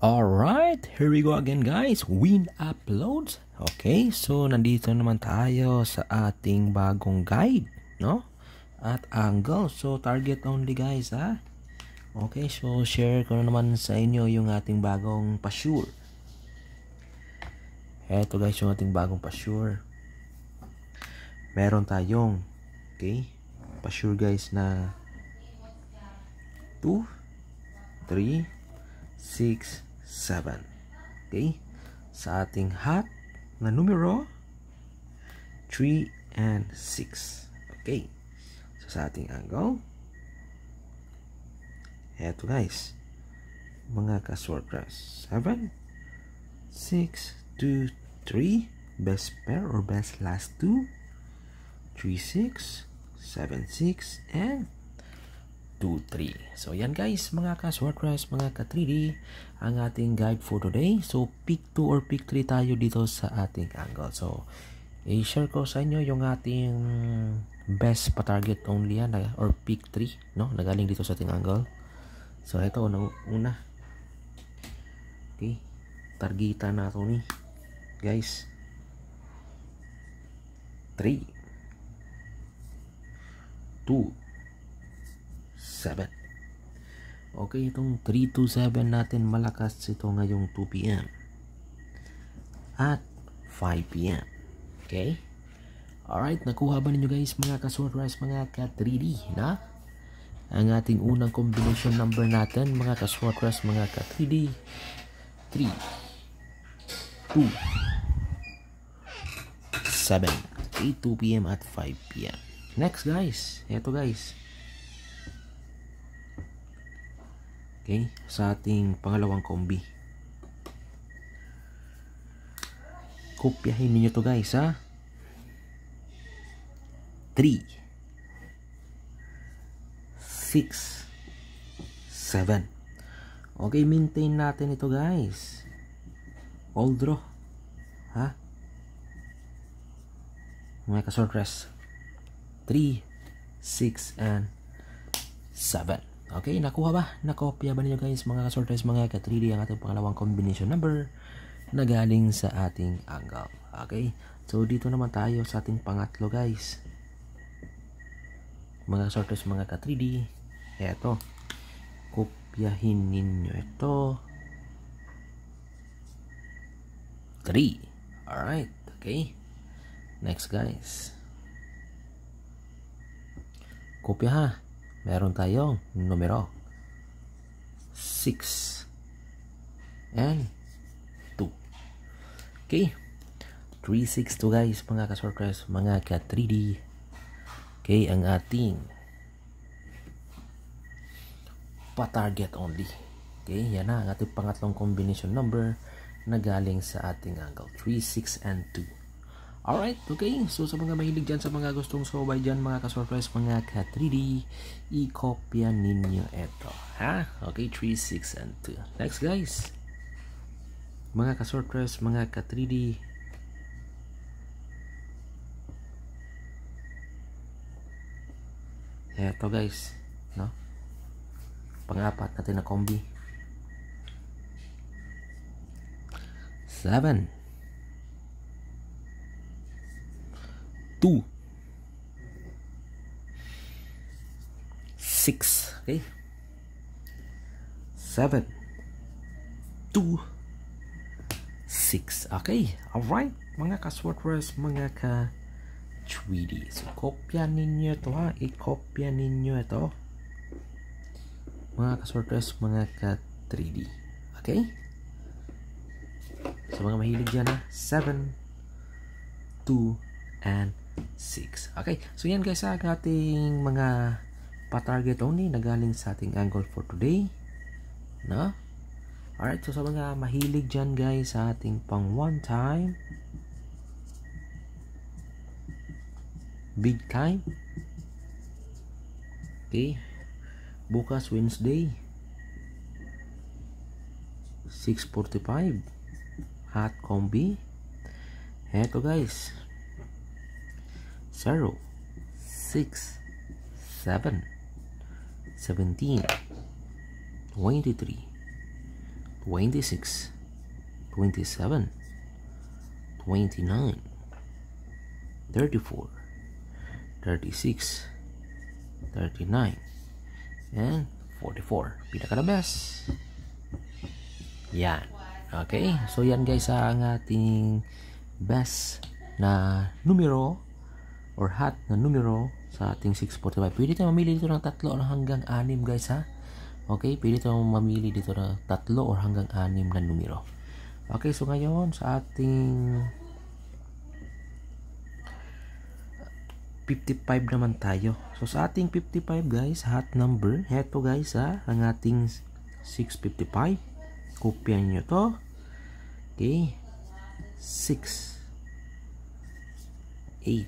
Alright, here we go again guys, Win Uploads. Okay, so nandito naman tayo sa ating bagong guide, no? At angle, so target only guys, ha? Okay, so share ko na naman sa inyo yung ating bagong pa-sure. Eto guys, yung ating bagong pa-sure. Meron tayong, okay, pa-sure guys na 2, 3, 6, 7. Okay? Sa ating hat na numero 3 and 6. Okay. So sa ating angle, eto guys, mga ka-swordcrest, 7, 6, 2, 3, best pair or best last 2, 3, 6, 7, 6, and 2, 3. So yan guys, mga ka-swordcrest, mga ka-3D, ang ating guide for today. So pick 2 or pick 3 tayo dito sa ating angle. So i-share ko sa inyo yung ating best pa-target only yan, or pick 3, no? Nagaling dito sa ating angle. So ito, una. Okay, targetan na ito ni guys. 3, 2, 7. Okay, itong 3 to 7 natin, malakas ito ngayong 2 PM at 5 PM. Okay? Alright, nakuha ba ninyo guys, mga ka-swordcrest, mga ka-3D, na? Ang ating unang combination number natin, mga ka-swordcrest, mga ka-3D. 3, 2, 7. Okay, 2 PM at 5 PM. Next guys, eto guys. Okay, sa ating pangalawang kombi. Kopyahin niyo to guys, ha? 3, 6, 7. Okay, maintain natin ito guys. All draw, ha? Mga ka-swordcrest, 3, 6, and 7. Okay, nakuha ba? Nakopya ba ninyo guys, mga ka-swordcrest, mga ka-3D, ang ating pangalawang combination number na galing sa ating angle. Okay, so dito naman tayo sa ating pangatlo guys, mga ka-swordcrest, mga ka-3D. Eto, kopyahin ninyo ito. 3. Alright, okay. Next guys, kopya ha. Meron tayong numero 6 and 2. Okay, 3, 6, 2 guys, mga ka-swordcrest, mga ka-3D. Okay, ang ating pa-target only. Okay, yan na ang ating pangatlong combination number na galing sa ating angle, 3, 6, and 2. Alright, okay. So sa mga mahilig dyan, sa mga gustong sumabay dyan, mga ka-swordcrest, mga ka-3D, i-kopya ninyo ito, ha? Okay, 3, 6, and 2. Next guys, mga ka-swordcrest, mga ka-3D, eto guys, no? Pang-apat natin na kombi, 7, 2, 6. Okay, 7, 2, 6. Okay, alright, mga ka-swordcrest, mga ka-3D. So kopya ninyo ito, ha? I-kopya ninyo ito, mga ka-swordcrest, mga ka-3D. Okay, so mga mahilig dyan, ha? 7, 2, and 6. Okay, so yan guys, ang ating mga pa-target only na galing sa ating angle for today, no? Alright, so sa mga mahilig dyan guys sa ating pang one time, big time, okay, bukas Wednesday 6:45, hot combi. Eto guys, 0, 6, 7, 17, 23, 26, 27, 29, 34, 36, 39, and 44. Pinaka the best. Yan. Okay, so yan guys ang ating best na numero or hot na numero sa ating 645. Pwede tayo mamili dito ng 3 hanggang 6 guys ha. Okay, pwede tayo mamili dito ng 3 or hanggang 6 na numero. Okay, so ngayon sa ating 55 naman tayo. So sa ating 55 guys, hot number, heto guys ha, ang ating 655. Kopyahin nyo to. Okay. 6, 8,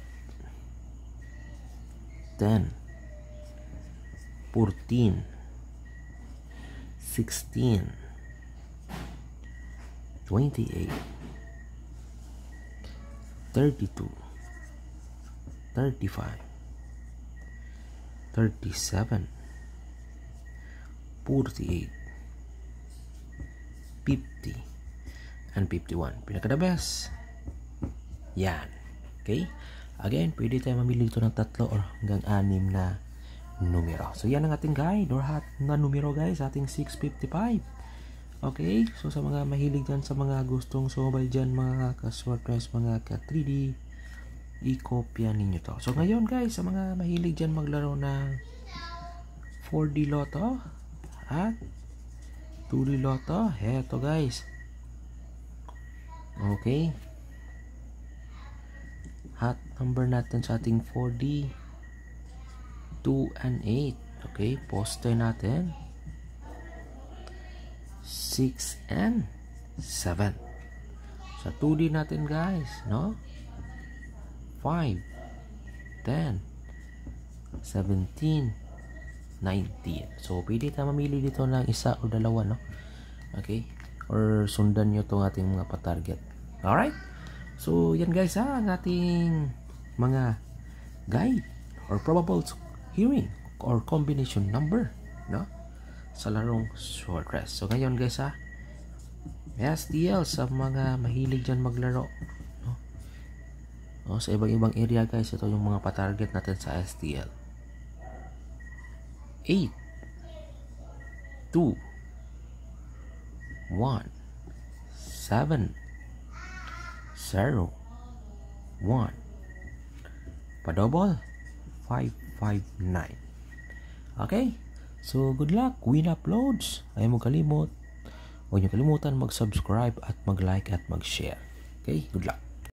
10, 14, 16, 28, 32, 35, 37, 48, 50, and 51. Pinaka the best. Yan. Okay? Again, pwede tayo mamili ito ng 3 or hanggang 6 na numero. So, yan ang ating guide or hot na numero guys, ating 655. Okay? So, sa mga mahilig dyan, sa mga gustong sumabay dyan, mga ka-surprise, mga ka-3D, i-kopya ninyo to. So, ngayon guys, sa mga mahilig dyan maglaro ng 4D Lotto at 2D Lotto, heto guys. Okay. Hot number natin sa ating 4D, 2 and 8. Okay, poster natin 6 and 7. Sa 2D natin guys, no? 5, 10, 17, 19. So, pwede tayo mamili dito ng isa o dalawa, no? Okay? Or sundan nyo itong ating mga patarget. Alright? So, yan guys ha, ang ating mga guide or probable hearing or combination number, no? Sa larong short rest. So, ngayon guys ha, STL sa mga mahilig dyan maglaro, no? O, sa ibang-ibang area guys, ito yung mga patarget natin sa STL. 8, 2, 1, 7, 0, 1. Pa-double 559. Okay? So, good luck. Win uploads. Ayaw mo kalimot. Huwag niyo kalimutan mag-subscribe at mag-like at mag-share. Okay? Good luck.